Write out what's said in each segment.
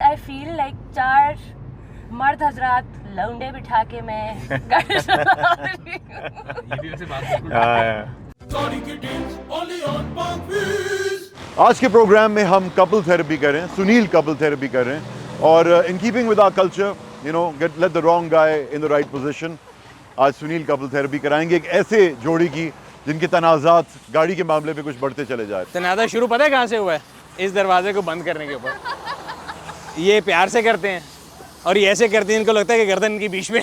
I feel like चार मर्द हजरात लौंडे बिठा के मैं गाड़ी चला रही हूँ। ये भी वैसे बात बिल्कुल आज के प्रोग्राम में हम कपल थेरेपी कर रहे हैं, सुनील कपल थेरेपी कर रहे हैं और in keeping with our culture, you know, get let the wrong guy in the right position. आज सुनील कपल थेरेपी कराएंगे एक ऐसे जोड़ी की जिनके तनाज़ात गाड़ी के मामले में कुछ बढ़ते चले जा रहे हैं। तनाज़ा शुरू पता है कहाँ से हुआ है? इस दरवाजे को बंद करने के ऊपर। ये प्यार से करते हैं और ये ऐसे करते हैं, इनको लगता है कि गर्दन इनके बीच में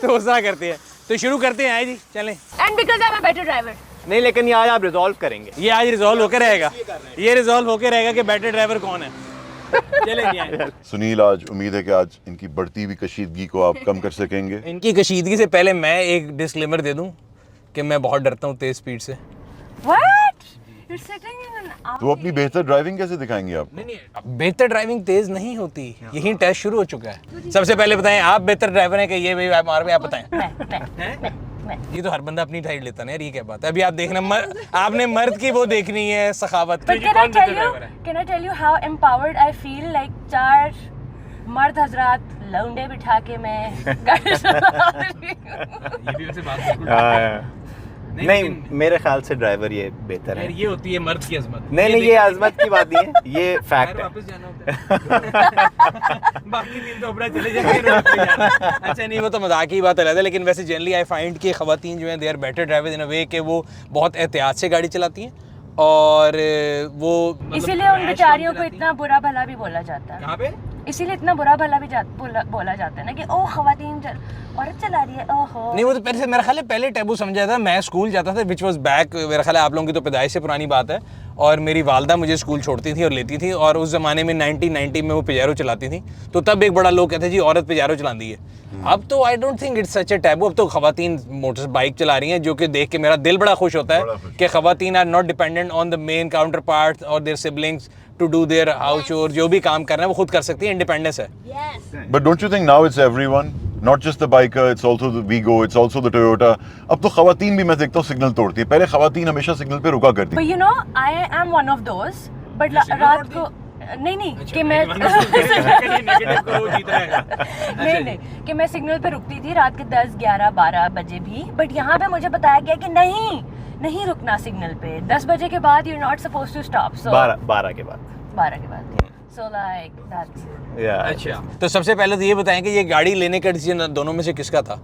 तो उस तरह करते हैं। तो शुरू करते हैं, आए जी चलें। And because I am a better driver. नहीं, लेकिन ये आज आप रिजॉल्व करेंगे। ये आज रिजॉल्व होकर रहेगा, ये रिजॉल्व होकर रहेगा कि बेटर ड्राइवर कौन है। चलें जी। सुनील, आज उम्मीद है कि आज इनकी बढ़ती हुई कशीदगी को आप कम कर सकेंगे। इनकी कशीदगी से पहले मैं एक डिस्क्लेमर दे दूं कि मैं बहुत डरता हूँ तेज स्पीड से। What? You're sitting in an तो अपनी बेहतर ड्राइविंग कैसे दिखाएंगे आप? नहीं, बेहतर ड्राइविंग तेज नहीं होती, यही टेस्ट शुरू हो चुका है। सबसे पहले बताएं, आप बेहतर ड्राइवर हैं कि ये भाई आप बताएं। मैं ये तो हर बंदा अपनी साइड लेता है यार, ये क्या बात है? अभी आप देखना, आपने मर्द की वो देखनी है सखावत। But can I tell you how empowered I feel like चार मर्द हजरात लौंडे बिठा के मैं गाड़ी चला रही हूँ। ये भी वैसे बात बिल्कुल नहीं, मेरे ख्याल से ड्राइवर ये बेहतर है। ये होती है मर्द की अजमत। नहीं, ये अजमत की बात नहीं है, ये फैक्ट है। वापस जाना होता है। बाकी दिन तो अपना चले जाएंगे। अच्छा नहीं, वो तो मजाक की बात अलग है, लेकिन वैसे जनरली आई फाइंड कि खवातीन जो हैं दे आर बेटर ड्राइवर्स इन अ वे कि वो बहुत एहतियात से गाड़ी चलाती हैं और वो इसीलिए उन बेचारियों को इतना बुरा भला भी बोला जाता है। कहाँ पे? इसीलिए इतना बुरा भला भी बोला जाता है ना कि ओ खवातीन औरत चला रही है, ओहो। नहीं, वो तो पहले से मेरा ख्याल है पहले टैबू समझा था। मैं स्कूल जाता था, विच वाज बैक, मेरा ख्याल है आप लोगों की तो पैदाइश से पुरानी बात है, और मेरी वालदा मुझे स्कूल छोड़ती थी और लेती थी, और उस ज़माने में 1990 में वो पिजारो चलाती थी, तो तब एक बड़ा लोग कहते जी औरत पिजारो चलाती है। अब तो I don't think it's such A taboo. अब तो खवातीन मोटर बाइक चला रही हैं, जो कि देख के मेरा दिल बड़ा खुश होता है कि खवातीन are not dependent on the men counterpart or their siblings to do their house chore. जो भी काम करना है वो खुद कर सकती है, इंडिपेंडेंस है। But don't you think now it's everyone, not just the biker, it's also the Vigo, it's also the Toyota. अब तो खवातीन भी मैं देखता हूँ सिग्नल तोड़ती है। पहले खवातीन हमेशा सिग्नल पे रुका करती But you know, I am one of those. But रात को नहीं कि मैं नहीं कि मैं सिग्नल पे रुकती थी रात के 10, 11, 12 बजे भी। बट यहाँ पे मुझे बताया गया कि नहीं रुकना सिग्नल पे। 10 बजे के बाद you're not supposed to stop. So 12 के बाद 12 के बाद। So like that's अच्छा, तो सबसे पहले तो ये बताएं कि ये गाड़ी लेने का डिसीजन दोनों में से किसका था?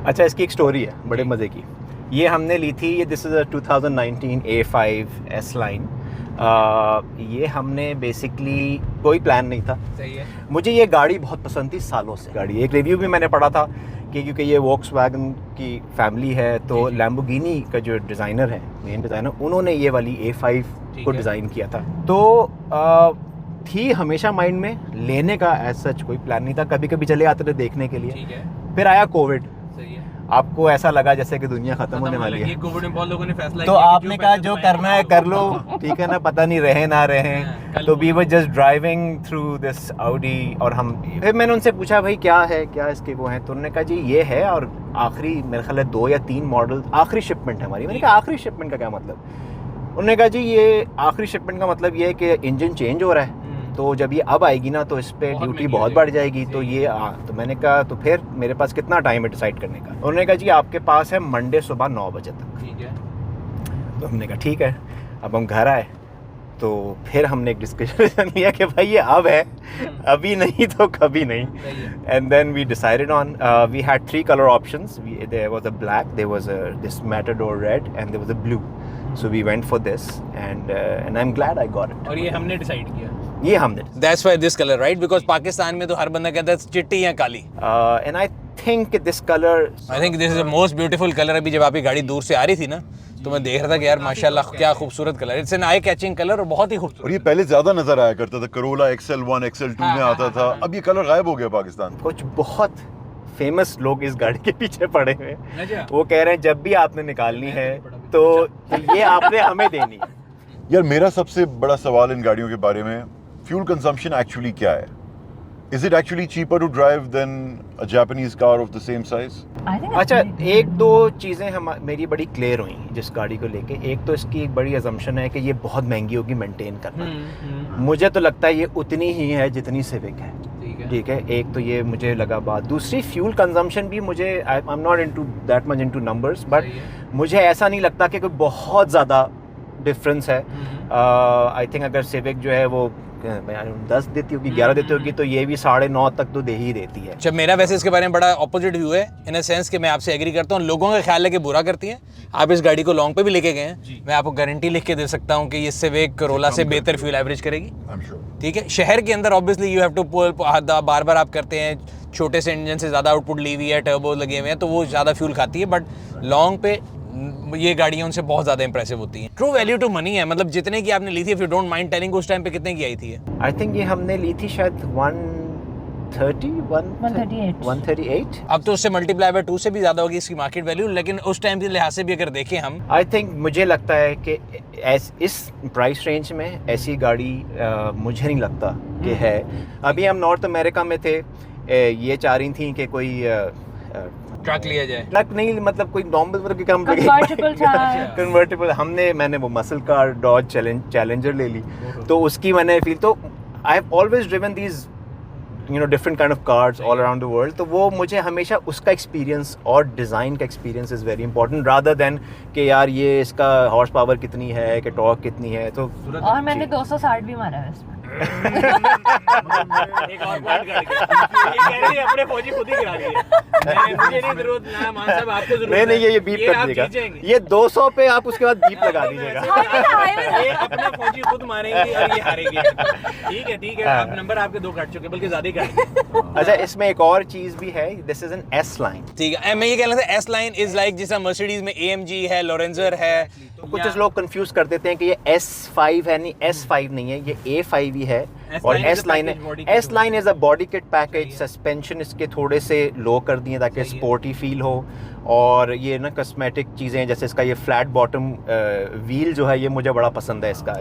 अच्छा, इसकी एक स्टोरी है बड़े मज़े की। ये हमने ली थी, ये this is a 2019 A5 S line. ये हमने बेसिकली कोई प्लान नहीं था। सही है। मुझे ये गाड़ी बहुत पसंद थी सालों से। गाड़ी एक रिव्यू भी मैंने पढ़ा था कि क्योंकि ये वॉक्सवैगन की फैमिली है, तो लैम्बोर्गिनी का जो डिज़ाइनर है, मेन डिज़ाइनर, उन्होंने ये वाली A5 को डिज़ाइन किया था। तो थी हमेशा माइंड में, लेने का एज सच कोई प्लान नहीं था। कभी कभी चले आते थे देखने के लिए। ठीक है। फिर आया कोविड। सही है। आपको ऐसा लगा जैसे कि दुनिया खत्म होने वाली है, कोविड में बहुत लोगों ने फैसला तो आपने कहा जो करना है कर लो, ठीक है ना, पता नहीं रहे ना रहे। तो we were just driving through this Audi, और फिर मैंने उनसे पूछा भाई क्या है, क्या इसके वो हैं? तो उन्होंने कहा जी ये है, और आखिरी मेरे ख्याल है 2 या 3 मॉडल आखिरी शिपमेंट है हमारी। मैंने कहा आखिरी शिपमेंट का क्या मतलब? उन्होंने कहा जी ये आखिरी शिपमेंट का मतलब ये है कि इंजन चेंज हो रहा है, तो जब ये अब आएगी ना तो इस पर ड्यूटी बहुत बढ़ जाएगी। तो ये तो मैंने कहा तो फिर मेरे पास कितना टाइम है डिसाइड करने का? उन्होंने कहा जी आपके पास है मंडे सुबह 9 बजे तक। ठीक है। तो हमने कहा ठीक है। अब हम घर आए तो फिर हमने एक डिस्कशन लिया कि भाई ये अब है, अभी नहीं तो कभी नहीं। And then we decided on, we had 3 colour options. There was a black, there was a this matador red, and there was a blue. So we went for this, and I am glad I got it. और ये हमने decide किया, ये हमने। That's why this color, right? Because Pakistan में तो हर बंदा कहता है चिट्टी या काली। And I think this color, I think this is the most beautiful color। अभी जब आपकी गाड़ी दूर से आ रही थी ना, तो मैं देख रहा था कि यार माशाल्लाह क्या खूबसूरत colour. It's an eye catching colour और बहुत ही खूबसूरत। और ये पहले ज्यादा नजर आया करता था, करोला XL1 XL2 में आता था। अब ये कलर गायब हो गया पाकिस्तान। कुछ बहुत फेमस लोग इस गाड़ी के पीछे पड़े हुए हैं। वो कह रहे हैं जब भी आपने निकालनी है तो ये आपने हमें देनी है। यार मेरा सबसे बड़ा सवाल इन गाड़ियों के बारे में, फ्यूल कंजम्पशन एक्चुअली क्या है? Is it actually cheaper to drive than a Japanese car of the same size? I think अच्छा, एक दो चीज़ें हम मेरी बड़ी क्लियर हुई जिस गाड़ी को लेके। एक तो इसकी एक बड़ी अजम्पशन है कि ये बहुत महंगी होगी मेंटेन करना। मुझे तो लगता है ये उतनी ही है जितनी सिविक है। ठीक है, एक तो ये मुझे लगा बात। दूसरी फ्यूल कंजम्पशन भी मुझे, I am not into that much into numbers, but मुझे ऐसा नहीं लगता कि कोई बहुत ज़्यादा डिफरेंस है। आई थिंक अगर सिविक जो है वो 10 देती होगी, 11 देती होगी, तो ये भी 9.5 तक तो दे ही देती है। जब मेरा वैसे इसके बारे में बड़ा ऑपोजिट व्यू है, इन अ सेंस कि मैं आपसे एग्री करता हूँ। लोगों का ख्याल है कि बुरा करती हैं। आप इस गाड़ी को लॉन्ग पे भी लेके गए हैं, मैं आपको गारंटी लिख के दे सकता हूँ कि ये सिविक करोला से बेहतर फ्यूल एवरेज करेगी। ठीक है, शहर के अंदर obviously you have to pull, बार बार आप करते हैं, छोटे से इंजन से ज़्यादा आउटपुट ली हुई है, टर्बो लगे हुए हैं, तो वो ज़्यादा फ्यूल खाती है। बट लॉन्ग पे ये गाड़ियाँ उनसे बहुत ज़्यादा इंप्रेसिव होती हैं। ट्रू वैल्यू टू मनी है, मतलब जितने की आपने ली थी, if you don't mind telling, उस टाइम पे कितने की आई थी? आई थिंक ये हमने ली थी शायद 138। अब तो उससे मल्टीप्लाई बाय 2 से भी ज़्यादा होगी इसकी मार्केट वैल्यू, लेकिन उस टाइम के लिहाज से भी अगर देखें हम, आई थिंक मुझे लगता है कि इस प्राइस रेंज में ऐसी गाड़ी मुझे नहीं लगता कि है। अभी हम नॉर्थ अमेरिका में थे, ये चाह रही थी कि कोई ट्रक लिया जाए। ट्रक नहीं, मतलब कोई नॉर्मल वर्ग का कन्वर्टिबल था। कन्वर्टिबल मैंने वो मसल कार डॉज चैलेंजर ले ली, तो उसकी मैंने फील, तो I have always driven these different kind of cars all around the world, तो वो मुझे हमेशा उसका एक्सपीरियंस और डिज़ाइन का experience is very important rather than कि यार ये इसका हॉर्स पावर कितनी है, कि टॉर्क कितनी है। तो और मैंने 260 भी मारा है इसमें। एक और बात करके ये कह रही है अपने फौजी खुद ही गिरा रही है। मुझे नहीं जरूरत ना, मान साहब आपको जरूरत है। नहीं, ये बीप कर दीजिएगा, ये 200 पे आप उसके बाद बीप लगा दीजिएगा। ये अपने फौजी खुद मारेंगे और ये हारेंगे। ठीक है, आप नंबर आपके 2 काट चुके, बल्कि ज्यादा ही काट। अच्छा, इसमें एक और चीज भी है, this is an S line. ठीक है, मैं ये कह रहा था एस लाइन इज लाइक जैसा मर्सिडीज में AMG है, लोरेंजर है। कुछ लोग कंफ्यूज कर देते हैं कि ये S5 है, नहीं S5 नहीं है, ये A5 ही है और S लाइन है। S line is a body kit package, suspension इसके थोड़े से लो कर दिए ताकि स्पोर्टी फील हो, और ये ना कॉस्मेटिक चीज़ें, जैसे इसका ये फ्लैट बॉटम व्हील जो है, ये मुझे बड़ा पसंद है इसका,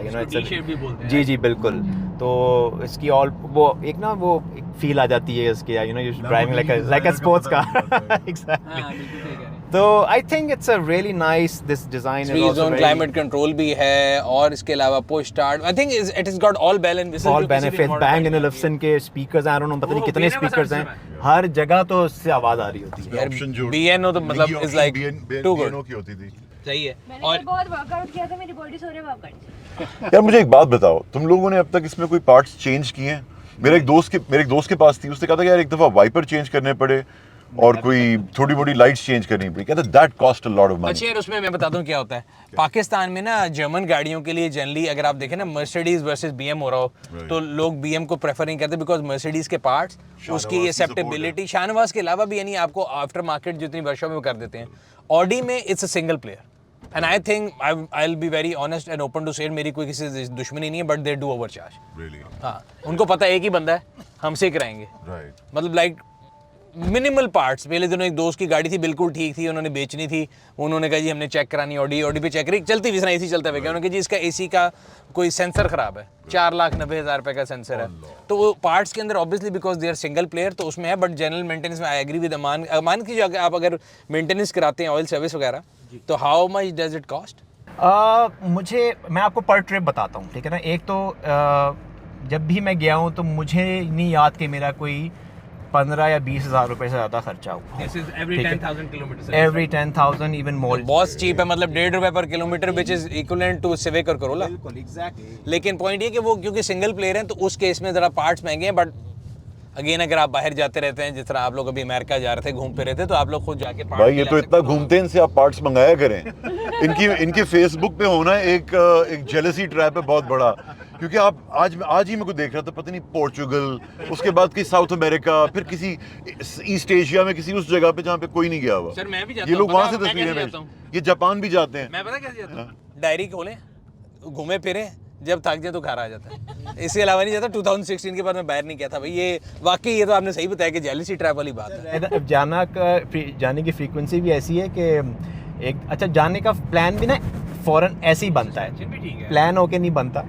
जी बिल्कुल। तो इसकी ऑल वो एक ना वो फील आ जाती है इसकी, driving like a sports car. तो I think it's a really nice, this design is also very climate control भी है, और इसके अलावा push start, I think it has got all bell and whistle, all benefit, Bang and Olufsen के speakers, I don't know पता नहीं कितने speakers हैं, हर जगह तो उससे आवाज आ रही होती है। यार BNO तो मतलब इज लाइक टू गुड की होती थी। सही है। और बहुत वर्कआउट किया था, मेरी बॉडी सो रही वर्कआउट। यार मुझे एक बात बताओ, तुम लोगों ने अब तक इसमें कोई पार्ट्स चेंज किए हैं? मेरे एक दोस्त के पास थी, उसने कहा था कि यार एक दफा वाइपर चेंज करने पड़े और कोई थोड़ी मोटी लाइट्स चेंज करनी पड़ी, कहता that cost a lot of money. अच्छा यार, उसमें मैं बताता हूँ क्या होता है। पाकिस्तान में ना जर्मन गाड़ियों के लिए जनरली अगर आप देखें ना, मर्सिडीज वर्सेस BM हो रहा हो, तो लोग BM को प्रेफर नहीं करते, बिकॉज मर्सिडीज के पार्ट्स, उसकी एक्सेप्टेबिलिटी, शाहनवाज के अलावा भी यानी आपको आफ्टर मार्केट जितनी वर्कशॉप में कर देते हैं। ऑडी में it's a single player, and I think I will be very honest and open to say, मेरी कोई किसी से दुश्मनी नहीं है, बट दे डू ओवरचार्ज। हाँ, उनको पता है एक ही बंदा है, हमसे ही कराएंगे। मतलब लाइक मिनिमल पार्ट्स। पहले दिनों एक दोस्त की गाड़ी थी, बिल्कुल ठीक थी, उन्होंने बेचनी थी, उन्होंने कहा जी हमने चेक करानी, ऑडी पे चेक करी, चलती भी AC चलता है, उन्होंने कहा जी इसका AC का कोई सेंसर खराब है, 4,90,000 रुपए का सेंसर है। तो वो पार्ट्स के अंदर obviously because they are single player तो उसमें है, बट जनरल मेंटेनेंस में आई एग्री विद अमान की, जो आप अगर मेंटेनेंस कराते हैं ऑयल सर्विस वगैरह, तो how much does it cost? मैं आपको पर ट्रिप बताता हूँ, ठीक है ना। एक तो जब भी मैं गया हूँ तो मुझे नहीं याद कि मेरा कोई 15 या 20 हज़ार रुपए से ज़्यादा खर्चा हुआ। Every 10,000 even more. बहुत चीप है, मतलब ₹1.5 पर kilometre, which is equivalent to Civic और करोला। लेकिन पॉइंट ये कि वो क्योंकि सिंगल प्लेयर हैं तो उस केस में ज़रा पार्ट्स महंगे हैं, बट अगेन अगर आप बाहर जाते रहते हैं, जिस तरह आप लोग अभी अमेरिका जा रहे थे, घूम फिर रहे थे, तो आप लोग खुद जाके भाई ये तो इतना घूमते हैं, इनसे आप पार्ट्स मंगाया करें। इनके फेसबुक पे होना एक जेलसी ट्रैप है बहुत बड़ा, क्योंकि आप आज ही मेरे को देख रहा था, पता नहीं पोर्चुगल, उसके बाद किसी साउथ अमेरिका, फिर किसी ईस्ट एशिया में किसी उस जगह पे जहाँ पे कोई नहीं गया हुआ। सर मैं भी जाता ये लोग हूं, वहाँ से पता तस्वीरें मैं भेजते हैं, ये जापान भी जाते हैं। मैं पता कैसे जाता हूँ, डायरी खोलें, घूमे फिरे, जब थक जाए तो घर आ जाता है, इसके अलावा नहीं जाता। 2016 के बाद मैं बाहर नहीं किया था भाई। ये वाकई ये तो आपने सही बताया कि जेलसी ट्रैप वाली बात है। जाने की फ्रीक्वेंसी भी ऐसी है कि एक अच्छा जाने का प्लान भी ना फौरन ऐसे ही बनता है, प्लान होके नहीं बनता।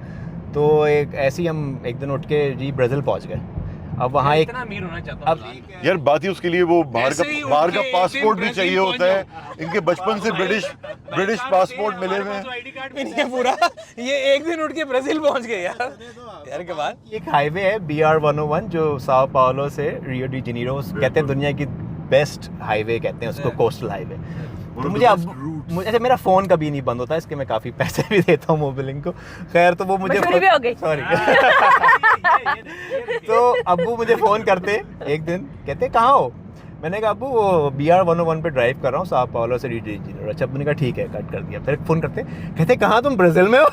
तो एक ऐसे ही हम एक दिन उठ के जी ब्राज़ील पहुंच गए, अब वहाँ एक इतना अमीर होना चाहता अब हूँ यार बात ही उसके लिए वो बाहर ऐसे ही का उनके पासपोर्ट भी ब्राजील चाहिए पहुंच होता है। इनके बचपन से ब्रिटिश पासपोर्ट मिले हुए हैं। आईडी कार्ड भी नहीं है पूरा, ये एक दिन उठ के ब्राजील पहुंच गए यार के बाद। एक हाईवे है BR-101 जो साओ पाउलो से रियो डी जेनेरो कहते हैं दुनिया की बेस्ट हाईवे कहते हैं उसको, कोस्टल हाईवे। तो मुझे अब अच्छा मेरा फ़ोन कभी नहीं बंद होता, इसके मैं काफ़ी पैसे भी देता हूँ मोबिलिंग को। खैर तो वो मुझे मजबूरी भी हो गई। सॉरी तो अब्बू मुझे फ़ोन करते एक दिन, कहते कहाँ हो? मैंने कहा अब्बू वो BR-101 पे ड्राइव कर रहा हूँ साओ पाउलो से रियो डी जेनेरो। अच्छा अब्बू ने कहा ठीक है, कट कर दिया। फिर फ़ोन करते, कहते कहाँ तुम ब्राज़ील में हो?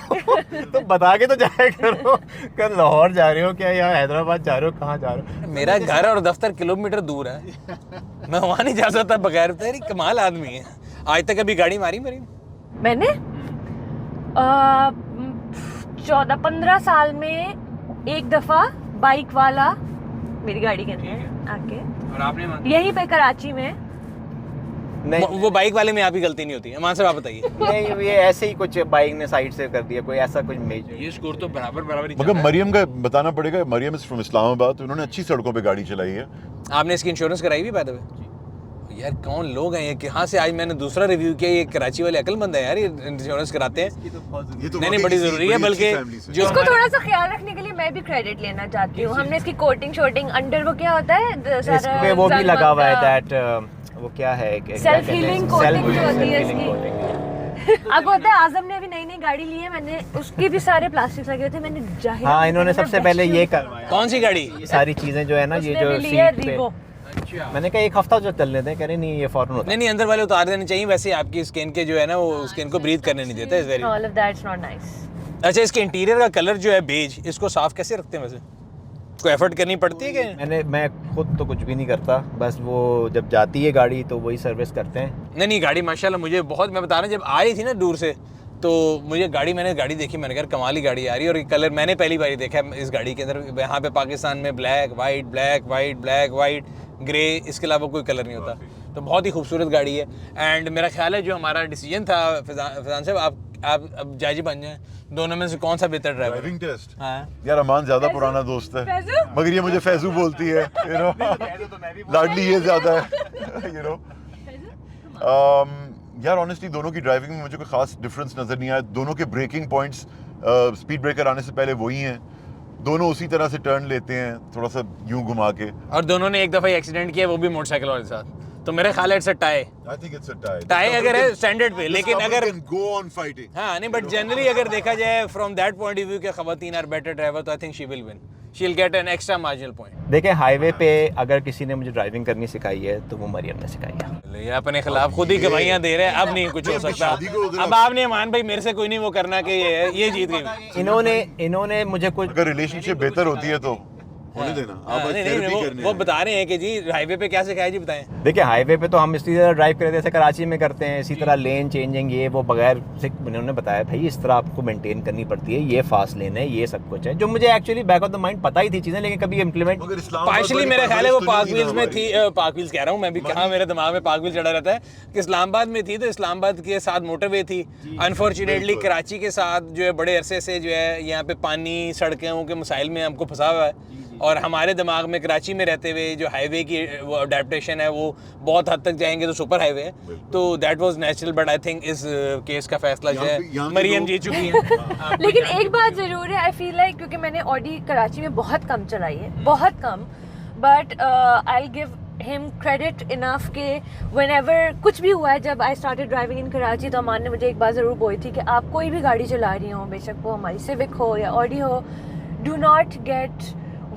तो बता के तो जाया करो, कल लाहौर जा रहे हो क्या या हैदराबाद जा रहे हो, कहाँ जा रहे हो? मेरा घर और दफ्तर किलोमीटर दूर है, मैं वहाँ नहीं जा सकता बगैर। तेरी कमाल आदमी है। आज तक अभी गाड़ी मारी मेरी? मैंने 14-15 साल में एक दफा बाइक वाला मेरी गाड़ी के अंदर आके, और आपने यहीं पे कराची में। नहीं वो बाइक वाले में आपकी गलती नहीं होती है, मान से आप बताइए। नहीं ये ऐसे ही कुछ बाइक ने साइड से कर दिया, कोई ऐसा कुछ मेजर। ये स्कोर तो बराबर ही मगर मरियम का बताना पड़ेगा, मरियम इज फ्रॉम इस्लामाबाद, तो इन्होंने अच्छी सड़कों पे गाड़ी चलाई है। आपने इसकी इंश्योरेंस कराई भी बाय द वे? यार कौन लोग हैं ये, कहाँ से आज मैंने दूसरा रिव्यू किया, ये कराची वाले अकलमंद है यार, ये इंश्योरेंस कराते हैं। नहीं बड़ी जरूरी है, बल्कि जो इसको थोड़ा सा ख्याल रखने के लिए मैं भी क्रेडिट लेना चाहती हूँ। हमने इसकी कोटिंग शोटिंग अंडर वो क्या होता है इसमें वो भी लगा हुआ है दैट वो क्या है सेल्फ हीलिंग कोटिंग जो होती है इसकी। आपको पता है आजम ने अभी नई गाड़ी ली है, मैंने उसके भी सारे प्लास्टिक लगे हुए थे, मैंने जाहिर हाँ इन्होंने सबसे पहले ये करवाया। कौन सी गाड़ी? ये सारी चीजें जो है ना ये जो सीट पे, मैंने कहा एक हफ्ता जो चल लेते हैं, कह रहे नहीं ये फौरन होता है। नहीं अंदर वाले उतार देने चाहिए, वैसे आपकी स्किन के जो है ना वो स्किन को ब्रीथ करने नहीं देता। Is very all of that's not nice. अच्छा इसके इंटीरियर का कलर जो है बेज, इसको साफ कैसे रखते हैं? वैसे कोई एफर्ट करनी पड़ती है कि? मैं खुद तो कुछ भी नहीं करता, बस वो जब जाती है गाड़ी तो वही सर्विस करते हैं। नहीं गाड़ी माशाल्लाह मुझे बहुत, मैं बता रहा हूँ जब आ रही थी ना दूर से तो मुझे मैंने गाड़ी देखी, मैंने कहा कमाल ही गाड़ी आ रही है। और ये कलर मैंने पहली बार देखा है इस गाड़ी के अंदर। यहाँ पे पाकिस्तान में ब्लैक वाइट ग्रे, इसके अलावा कोई कलर नहीं होता। तो बहुत ही खूबसूरत गाड़ी है। एंड मेरा ख्याल है जो हमारा डिसीजन था फैजान साहब, आप अब जायजी बन जाएं, दोनों में से कौन सा बेहतर ड्राइवर? ड्राइविंग टेस्ट हाँ यार अमान ज्यादा पुराना दोस्त है, मगर ये मुझे फैजू बोलती है, यू नो लाडली ये ज्यादा है, यू नो। यार ऑनेस्टली दोनों की ड्राइविंग में मुझे कोई खास डिफरेंस नजर नहीं आया। दोनों के ब्रेकिंग पॉइंट्स स्पीड ब्रेकर आने से पहले वही हैं, दोनों उसी तरह से टर्न लेते हैं थोड़ा सा यूं घुमा के। और दोनों ने एक दफा एक्सीडेंट किया, वो भी मोटरसाइकिल वाले साथ। तो मेरे ख्याल है it's a tie. I think it's a tie. Tie अगर है स्टैंडर्ड पे, लेकिन अगर गो ऑन फाइटिंग, हाँ नहीं बट जनरली अगर देखा जाए from that point of view के खवातीन आर बेटर ड्राइवर, तो I think she will win, she will get an extra marginal point. देखें हाईवे पे अगर किसी ने मुझे ड्राइविंग करनी सिखाई है तो वो मरियम ने सिखाई है। ये अपने खिलाफ खुद ही गवाहियां दे रहे हैं, अब नहीं कुछ हो सकता। अब आपने मान भाई मेरे से कोई नहीं वो करना कि ये जीत गई। इन्होंने मुझे कुछ अगर रिलेशनशिप बेहतर होती है तो होने देना। आप नहीं वो बता रहे हैं कि जी हाईवे पे क्या सिखाया जी, बताएं। देखिए हाईवे पे तो हम इसी तरह ड्राइव करते जैसे कराची में करते हैं, इसी तरह लेन चेंजिंग ये वो बगैर से उन्होंने बताया भाई इस तरह आपको मेंटेन करनी पड़ती है, ये फास्ट लेन है, ये सब कुछ है, जो मुझे actually back of the mind पता ही थी चीजें, लेकिन कभी इम्प्लीमेंट पार्शली मेरा ख्याल है वो पार्क व्हील्स में थी। पार्क व्हील्स कह रहा हूँ मैं भी, कहाँ मेरे दिमाग में पार्क व्हील चढ़ा रहता है कि इस्लामाबाद में थी, तो इस्लामाबाद के साथ मोटरवे थी। अनफॉर्चुनेटली कराची के साथ जो है बड़े अरसे से जो है यहाँ पे पानी सड़कों के मसाइल में हमको फंसा हुआ है। और हमारे दिमाग में कराची में रहते हुए जो हाईवे की वो अडेप्टेशन है वो बहुत हद तक जाएंगे तो सुपर हाईवे है, तो that was natural. But I think इस केस का फैसला जो है मरियम जीत चुकी है। लेकिन एक बात जरूर है, आई फील लाइक क्योंकि मैंने ऑडी कराची में बहुत कम चलाई है, बहुत कम, but I give him credit enough के व्हेनेवर कुछ भी हुआ है, जब I started driving in Karachi तो अमान ने मुझे एक बात ज़रूर बोली थी कि आप कोई भी गाड़ी चला रही हो, बेशक वो हमारी सिविक हो या ऑडी हो, do not gate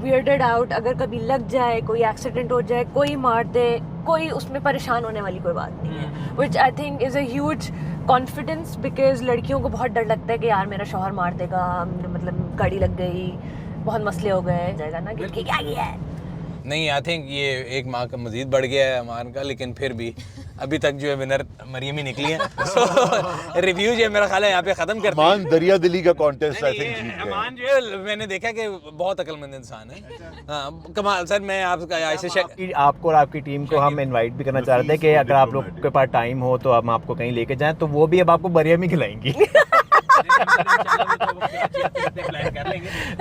weirded out। अगर कभी लग जाए, कोई एक्सीडेंट हो जाए, कोई मार दे, कोई उसमें परेशान होने वाली कोई बात नहीं है, which I think is a huge confidence, because लड़कियों को बहुत डर लगता है कि यार मेरा शौहर मार देगा, मतलब गाड़ी लग गई, बहुत मसले हो गए जाएगा ना कि क्या किया है। नहीं आई थिंक ये एक माह का मजीद बढ़ गया है अमान का, लेकिन फिर भी अभी तक जो है विनर मरियम ही निकली है। सो रिव्यू जो है मेरा ख्याल है यहाँ पे खत्म करते हैं। अमान दरिया दिली का कॉन्टेस्ट आई थिंक जीत गए। अमान जो है मैंने देखा कि बहुत अक्लमंद इंसान है। हाँ कमाल सर, मैं आपका ऐसे आपको और आपकी टीम को हम इनवाइट भी करना चाह रहे थे कि अगर आप लोग के पास टाइम हो तो हम आपको कहीं लेके जाएं, तो वो भी अब आपको मरियम ही खिलाएंगी।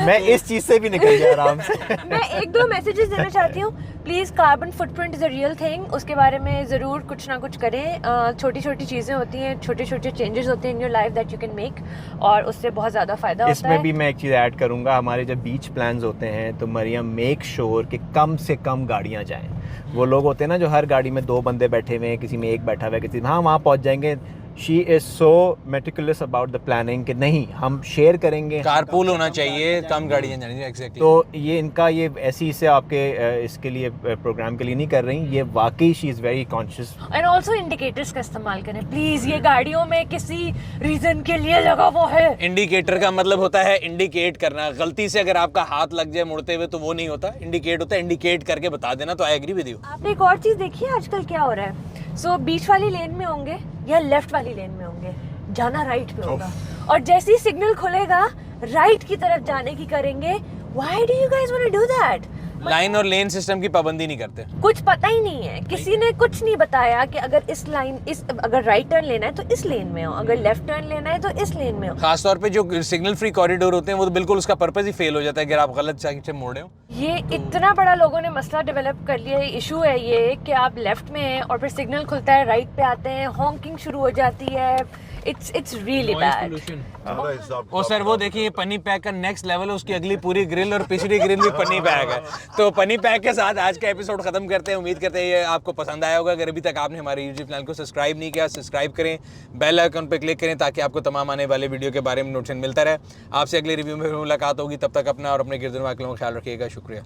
मैं इस चीज से भी निकल गया आराम से। मैं एक दो मैसेजेस देना चाहती हूँ। Please carbon footprint is a real thing, उसके बारे में ज़रूर कुछ ना कुछ करें। छोटी छोटी चीज़ें होती हैं, छोटे छोटे चेंजेस होते हैं in your life that you can make, और उससे बहुत ज़्यादा फ़ायदा होता है। इसमें भी मैं एक चीज़ ऐड करूंगा, हमारे जब बीच प्लान्स होते हैं तो मरियम मेक श्योर कि कम से कम गाड़ियाँ जाएं। वो लोग होते हैं ना जो हर गाड़ी में 2 बंदे बैठे हुए हैं, किसी में एक बैठा हुआ है, किसी में हाँ वहाँ पहुँच जाएंगे। She is so meticulous about the planning कि नहीं हम शेयर करेंगे, कारपूल होना चाहिए, कम गाड़ियाँ जानी चाहिए। एग्जैक्टली। तो ये इनका ये ऐसी से आपके इसके लिए प्रोग्राम के लिए नहीं कर रही, ये वाकई she is very conscious. And also indicators का इस्तेमाल करें प्लीज़। ये गाड़ियों में किसी रीज़न के लिए लगा हुआ है। इंडिकेटर का मतलब होता है इंडिकेट करना। गलती से अगर आपका हाथ लग जाए मुड़ते हुए तो वो नहीं होता, इंडिकेट होता है। इंडिकेट करके बता देना। तो आई एग्री विद यू। आपने एक और चीज़ देखी है आजकल क्या हो रहा है? सो बीच वाली लेन में होंगे या लेफ्ट वाली लेन में होंगे, जाना राइट पे होगा, और जैसे ही सिग्नल खुलेगा राइट की तरफ जाने की करेंगे। Why do you guys want to do that? Line और लेन सिस्टम की पाबंदी नहीं करते। कुछ पता ही नहीं है, किसी ने कुछ नहीं बताया कि अगर इस लाइन अगर राइट टर्न लेना है तो इस लेन में हो, अगर लेफ्ट टर्न लेना है तो इस लेन में हो। खास तौर पे जो सिग्नल फ्री कॉरिडोर होते हैं वो तो बिल्कुल उसका पर्पस ही फेल हो जाता है अगर आप गलत साइड से मोड़े हो। ये इतना बड़ा लोगों ने मसला डेवलप कर लिया है, इशू है ये कि आप लेफ्ट में हैं और फिर सिग्नल खुलता है, राइट पे आते हैं, हॉकिंग शुरू हो जाती है। It's really bad. Oh sir वो देखिए पन्नी पैक का नेक्स्ट लेवल है, उसकी अगली पूरी ग्रिल और पिछली ग्रिल भी पन्नी पैक है। तो पन्नी पैक के साथ आज का एपिसोड खत्म करते हैं। उम्मीद करते हैं ये आपको पसंद आया होगा। अगर अभी तक आपने हमारे यूट्यूब चैनल को सब्सक्राइब नहीं किया, सब्सक्राइब करें, बेल आइकन पर क्लिक करें ताकि आपको तमाम आने वाले वीडियो के बारे में नोटिफिकेशन मिलता रहे। आपसे अगले रिव्यू में मुलाकात होगी, तब तक अपना और अपने गिरदन वालों का ख्याल रखिएगा। शुक्रिया।